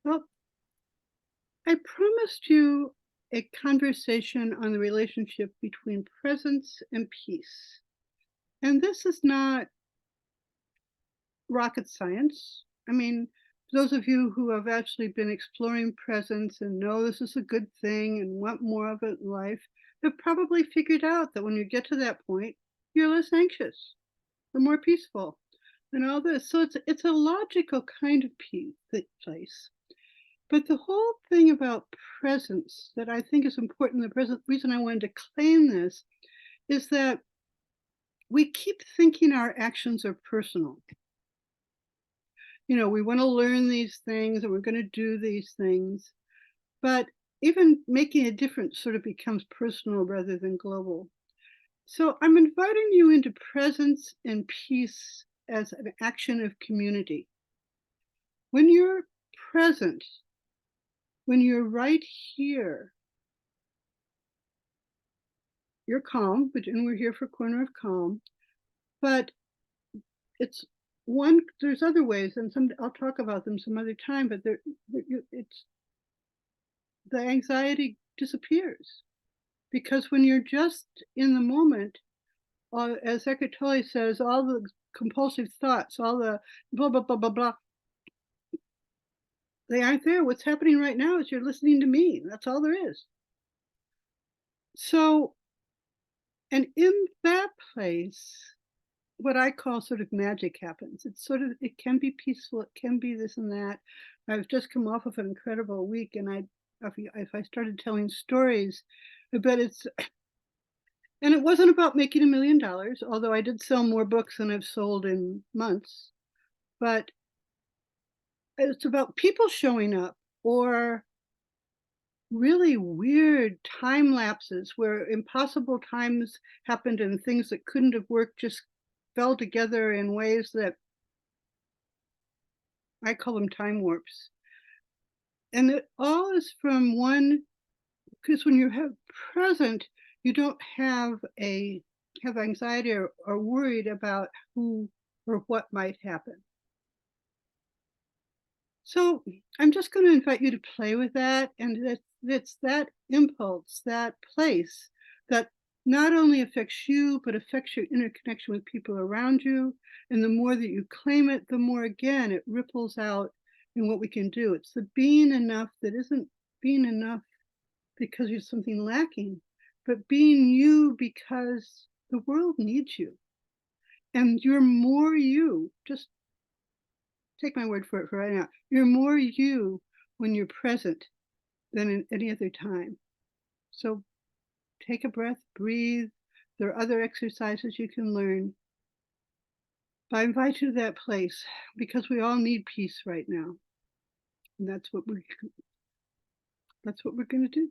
Well, I promised you a conversation on the relationship between presence and peace. And this is not rocket science. I mean, those of you who have actually been exploring presence and know this is a good thing and want more of it in life have probably figured out that when you get to that point, you're less anxious, the more peaceful, and all this. So it's a logical kind of place. But the whole thing about presence that I think is important, the present reason I wanted to claim this is that we keep thinking our actions are personal. We want to learn these things and we're going to do these things. But even making a difference sort of becomes personal rather than global. So I'm inviting you into presence and peace as an action of community. When you're present, when you're right here, you're calm, and we're here for Corner of Calm, but it's there's other ways, and I'll talk about them some other time, but it's the anxiety disappears because when you're just in the moment, as Eckhart Tolle says, all the compulsive thoughts, all the blah, blah, blah, blah, blah, they aren't there. What's happening right now is you're listening to me. That's all there is. So, and in that place, what I call sort of magic happens. It can be peaceful, it can be this and that. I've just come off of an incredible week, and if I started telling stories, I bet it's and it wasn't about making $1 million, although I did sell more books than I've sold in months, but it's about people showing up or really weird time lapses where impossible times happened and things that couldn't have worked just fell together in ways that I call them time warps. And it all is from one, because when you have present, you don't have anxiety or worried about who or what might happen. So I'm just going to invite you to play with that. And it's that impulse, that place that not only affects you, but affects your interconnection with people around you. And the more that you claim it, the more again it ripples out in what we can do. It's the being enough that isn't being enough because there's something lacking, but being you because the world needs you. And you're more you. Just take my word for it for right now. You're more you when you're present than in any other time. So take a breath, breathe. There are other exercises you can learn. But I invite you to that place because we all need peace right now. And that's what we're going to do.